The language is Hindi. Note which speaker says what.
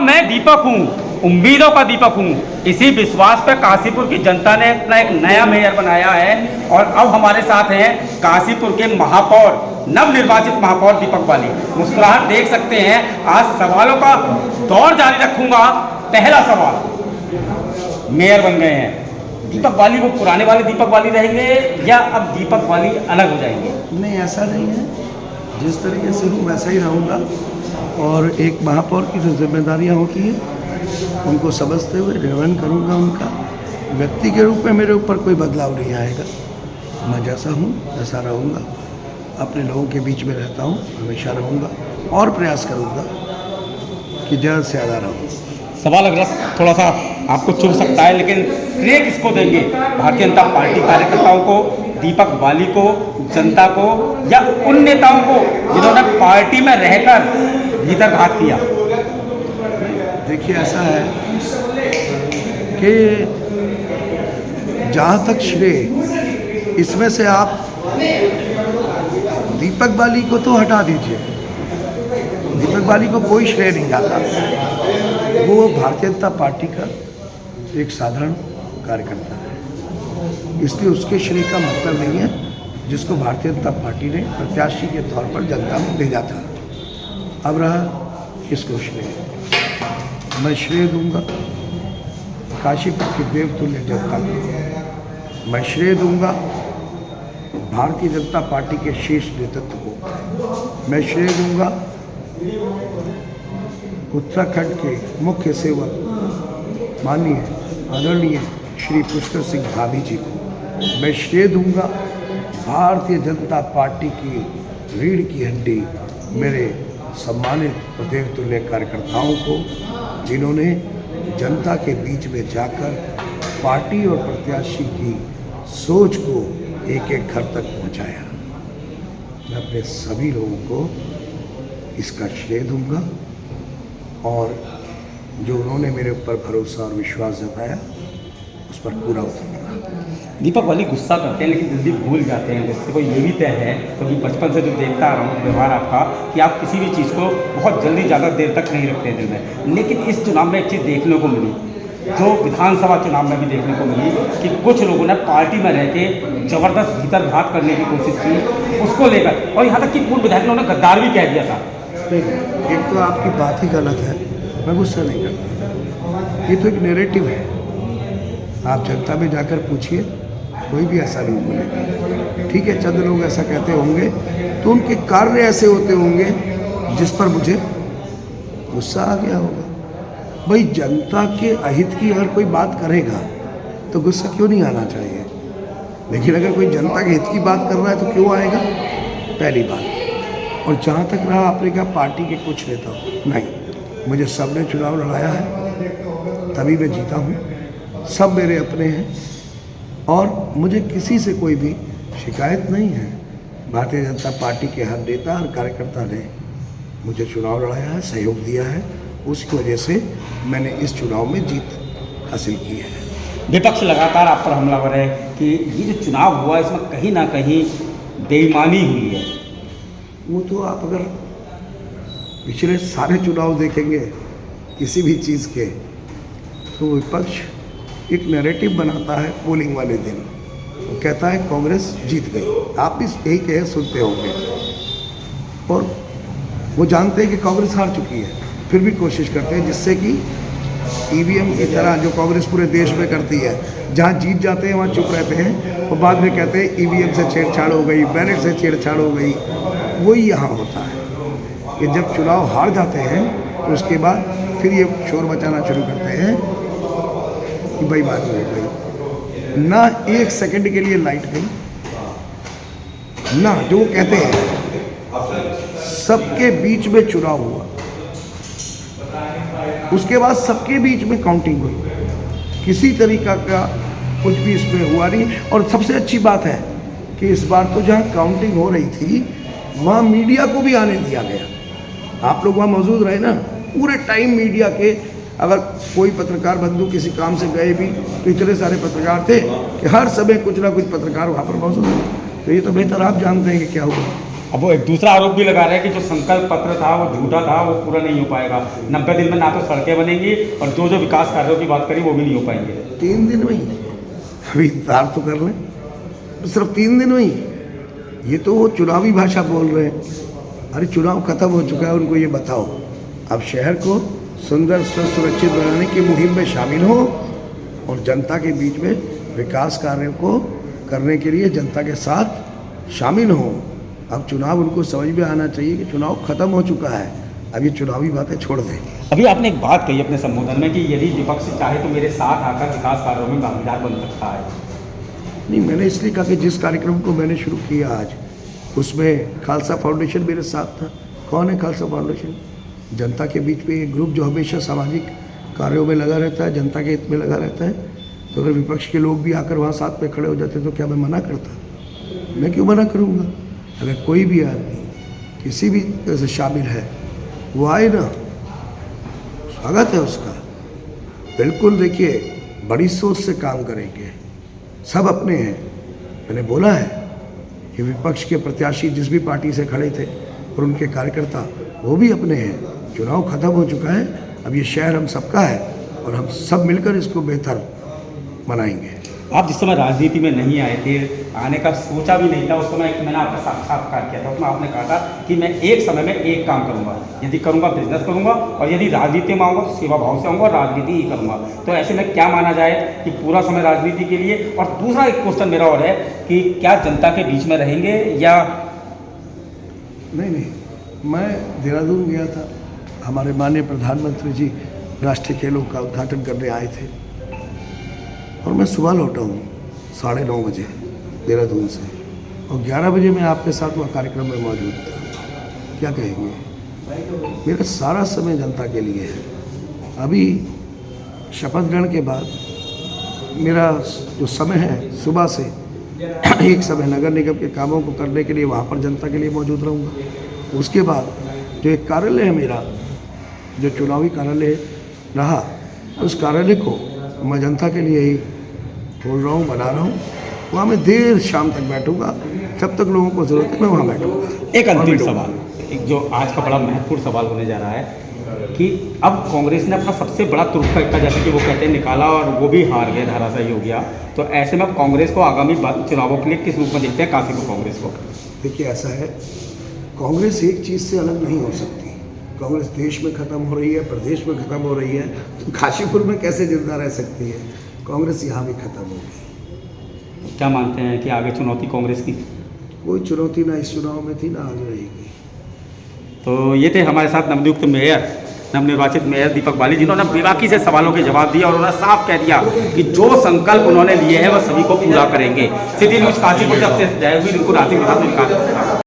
Speaker 1: हाँ, मैं दीपक हूँ, उम्मीदों का दीपक हूँ। इसी विश्वास पर काशीपुर की जनता ने अपना एक नया मेयर बनाया है और अब हमारे साथ हैं काशीपुर के महापौर, नवनिर्वाचित महापौर दीपक बाली। मुस्कुराहट देख सकते हैं। आज सवालों का दौर जारी रखूंगा। पहला सवाल, मेयर बन गए हैं दीपक बाली, वो पुराने वाले दीपक बाली रहेंगे या अब दीपक बाली अलग हो जाएंगे?
Speaker 2: नहीं, ऐसा नहीं है। जिस तरीके से हूँ वैसा ही रहूँगा और एक महापौर की जो जिम्मेदारियाँ होती हैं उनको समझते हुए निर्वहन करूँगा उनका। व्यक्ति के रूप में मेरे ऊपर कोई बदलाव नहीं आएगा। मैं जैसा हूँ वैसा रहूँगा, अपने लोगों के बीच में रहता हूँ, हमेशा रहूँगा और प्रयास करूँगा कि ज़्यादा से ज़्यादा रहूँ।
Speaker 1: सवाल अगर थोड़ा सा आपको चुभ सकता है, लेकिन श्रेय किसको देंगे? भारतीय जनता पार्टी कार्यकर्ताओं को, दीपक बाली को, जनता को, या उन नेताओं को जिन्होंने पार्टी में रहकर भीतर घात किया?
Speaker 2: देखिए, ऐसा है कि जहाँ तक श्रेय, इसमें से आप दीपक बाली को तो हटा दीजिए। दीपक बाली को कोई श्रेय नहीं जाता। वो भारतीय जनता पार्टी का एक साधारण कार्यकर्ता है, इसलिए उसके श्रेय का मतलब नहीं है जिसको भारतीय जनता पार्टी ने प्रत्याशी के तौर पर जनता में भेजा था। अब रहा किसको श्रेय, मैं श्रेय दूंगा काशीपुर की देवतुल्य जनता को। मैं श्रेय दूंगा भारतीय जनता पार्टी के शीर्ष नेतृत्व को। मैं श्रेय दूंगा उत्तराखंड के मुख्य सेवक माननीय आदरणीय श्री पुष्कर सिंह धामी जी को। मैं श्रेय दूंगा भारतीय जनता पार्टी की रीढ़ की हड्डी मेरे सम्मानित देवतुल्य कार्यकर्ताओं को, जिन्होंने जनता के बीच में जाकर पार्टी और प्रत्याशी की सोच को एक एक घर तक पहुंचाया। मैं अपने सभी लोगों को इसका श्रेय दूंगा और जो उन्होंने मेरे ऊपर भरोसा और विश्वास जताया उस पर पूरा उतरूंगा।
Speaker 1: दीपक बाली गुस्सा करते हैं लेकिन जल्दी भूल जाते हैं। जैसे कोई ये भी तय है, क्योंकि बचपन से जो देखता आ रहा हूँ व्यवहार आपका, कि आप किसी भी चीज़ को बहुत जल्दी ज़्यादा देर तक नहीं रखते दिल में। लेकिन इस चुनाव में एक चीज़ देखने को मिली, जो विधानसभा चुनाव में भी देखने को मिली, कि कुछ लोगों ने पार्टी में रह के ज़बरदस्त भीतर घात करने की कोशिश की, उसको लेकर, और यहाँ तक कि पूर्व विधायक ने उन्हें गद्दार भी कह दिया था।
Speaker 2: एक तो आपकी बात ही गलत है, मैं गुस्सा नहीं करता। ये तो एक नैरेटिव है। आप जनता में जाकर पूछिए, कोई भी ऐसा नहीं बोलेगा। ठीक है, चंद लोग ऐसा कहते होंगे तो उनके कार्य ऐसे होते होंगे जिस पर मुझे गुस्सा आ गया होगा। भाई, जनता के अहित की अगर कोई बात करेगा तो गुस्सा क्यों नहीं आना चाहिए, लेकिन अगर कोई जनता के हित की बात कर रहा है तो क्यों आएगा, पहली बात। और जहाँ तक रहा आपने कहा पार्टी के कुछ नेता, नहीं, मुझे सब ने चुनाव लड़ाया है, तभी मैं जीता हूँ। सब मेरे अपने हैं और मुझे किसी से कोई भी शिकायत नहीं है। भारतीय जनता पार्टी के हर नेता और कार्यकर्ता ने मुझे चुनाव लड़ाया है, सहयोग दिया है, उसकी वजह से मैंने इस चुनाव में जीत हासिल की है।
Speaker 1: विपक्ष लगातार आप पर हमलावर है कि ये जो चुनाव हुआ इसमें कहीं ना कहीं बेईमानी हुई है।
Speaker 2: वो तो आप अगर पिछले सारे चुनाव देखेंगे किसी भी चीज़ के, तो विपक्ष एक नैरेटिव बनाता है पोलिंग वाले दिन। वो कहता है कांग्रेस जीत गई। आप भी यही कहे सुनते होंगे, और वो जानते हैं कि कांग्रेस हार चुकी है, फिर भी कोशिश करते हैं जिससे कि ईवीएम की तरह जो कांग्रेस पूरे देश में करती है, जहाँ जीत जाते हैं वहाँ चुप रहते हैं और बाद में कहते हैं ईवीएम से छेड़छाड़ हो गई, बैलेट से छेड़छाड़ हो गई। वही यहाँ होता है कि जब चुनाव हार जाते हैं तो उसके बाद फिर ये शोर मचाना शुरू करते हैं कि बेईमानी हो गई। ना एक सेकंड के लिए लाइट गई, ना जो वो कहते हैं सबके बीच में चुनाव हुआ, उसके बाद सबके बीच में काउंटिंग हुई, किसी तरीका का कुछ भी इसमें हुआ नहीं। और सबसे अच्छी बात है कि इस बार तो जहाँ काउंटिंग हो रही थी वहाँ मीडिया को भी आने दिया गया। आप लोग वहाँ मौजूद रहे ना, पूरे टाइम मीडिया के, अगर कोई पत्रकार बंधु किसी काम से गए भी तो इतने सारे पत्रकार थे कि हर समय कुछ ना कुछ पत्रकार वहाँ पर मौजूद है। तो ये तो बेहतर आप जानते हैं कि क्या हुआ।
Speaker 1: अब वो एक दूसरा आरोप भी लगा रहे हैं कि जो संकल्प पत्र था वो झूठा था, वो पूरा नहीं हो पाएगा। 90 दिन में ना तो सड़कें बनेंगी और जो विकास कार्यों की बात करी वो भी नहीं हो पाएंगे।
Speaker 2: 3 दिन में ही, अभी इंतजार तो कर लें, सिर्फ 3 दिन में ही। ये तो वो चुनावी भाषा बोल रहे हैं। अरे चुनाव खत्म हो चुका है, उनको ये बताओ। अब शहर को सुंदर स्वस्थ सुरक्षित बनाने की मुहिम में शामिल हो और जनता के बीच में विकास कार्यों को करने के लिए जनता के साथ शामिल हो। अब चुनाव उनको समझ में आना चाहिए कि चुनाव खत्म हो चुका है, अब ये चुनावी बातें छोड़ दें।
Speaker 1: अभी आपने एक बात कही अपने संबोधन में कि यदि विपक्ष चाहे तो मेरे साथ आकर विकास कार्यों में भागीदार बन सकता है।
Speaker 2: नहीं, मैंने इसलिए कहा कि जिस कार्यक्रम को मैंने शुरू किया आज, उसमें खालसा फाउंडेशन मेरे साथ था। कौन है खालसा फाउंडेशन? जनता के बीच में एक ग्रुप जो हमेशा सामाजिक कार्यों में लगा रहता है, जनता के हित में लगा रहता है। तो अगर विपक्ष के लोग भी आकर वहाँ साथ में खड़े हो जाते तो क्या मैं मना करता? मैं क्यों मना करूँगा? अगर कोई भी आदमी किसी भी तरह से शामिल है वो आए ना, स्वागत है उसका। बिल्कुल देखिए, बड़ी सोच से काम करेंगे, सब अपने हैं। मैंने बोला है कि विपक्ष के प्रत्याशी जिस भी पार्टी से खड़े थे और उनके कार्यकर्ता वो भी अपने हैं। चुनाव खत्म हो चुका है, अब ये शहर हम सबका है और हम सब मिलकर इसको बेहतर बनाएंगे।
Speaker 1: आप जिस समय राजनीति में नहीं आए थे, आने का सोचा भी नहीं था, उस समय मैंने आपका साक्षात्कार किया था। उसमें आपने कहा था कि मैं एक समय में एक काम करूंगा, यदि करूंगा बिजनेस करूंगा और यदि राजनीति में आऊँगा तो सेवा भाव से आऊँगा और राजनीति ही करूंगा। तो ऐसे में क्या माना जाए कि पूरा समय राजनीति के लिए? और दूसरा एक क्वेश्चन मेरा और है कि क्या जनता के बीच में रहेंगे या
Speaker 2: नहीं, मैं देहरादून गया था, हमारे माननीय प्रधानमंत्री जी राष्ट्रीय खेलों का उद्घाटन करने आए थे और मैं सुबह लौटा हूँ 9:30 बजे देहरादून से, और 11 बजे मैं आपके साथ वह कार्यक्रम में मौजूद था। क्या कहेंगे? मेरा सारा समय जनता के लिए है। अभी शपथ ग्रहण के बाद मेरा जो समय है सुबह से एक समय नगर निगम के कामों को करने के लिए वहाँ पर जनता के लिए मौजूद रहूँगा। उसके बाद जो एक कार्यालय है मेरा, जो चुनावी कार्यालय रहा, उस कार्यालय को मैं जनता के लिए ही बोल रहा हूँ, बना रहा हूँ। वहाँ मैं देर शाम तक बैठूँगा, जब तक लोगों को ज़रूरत है मैं वहाँ बैठूँगा।
Speaker 1: एक अंतिम सवाल, एक जो आज का बड़ा महत्वपूर्ण सवाल होने जा रहा है कि अब कांग्रेस ने अपना सबसे बड़ा तुर्क, जैसे कि वो कहते हैं, निकाला और वो भी हार गए, धराशायी हो गया। तो ऐसे में अब कांग्रेस को आगामी चुनावों के लिए किस रूप में देखते हैं काशीपुर कांग्रेस को?
Speaker 2: देखिए, ऐसा है, कांग्रेस एक चीज़ से अलग नहीं हो सकती। कांग्रेस देश में ख़त्म हो रही है, प्रदेश में ख़त्म हो रही है, तो काशीपुर में कैसे जिंदा रह सकती है? कांग्रेस यहाँ भी ख़त्म हो गई।
Speaker 1: क्या मानते हैं कि आगे चुनौती कांग्रेस की?
Speaker 2: कोई चुनौती ना इस चुनाव में थी ना आगे रहेगी।
Speaker 1: तो ये थे हमारे साथ नवनियुक्त मेयर, नवनिर्वाचित मेयर दीपक बाली, जिन्होंने बेबाकी से सवालों के जवाब दिया और उन्होंने साफ कह दिया कि जो संकल्प उन्होंने लिए हैं वह सभी को पूरा करेंगे। सिटी न्यूज़ काशीपुर से अपने जयवीर राशि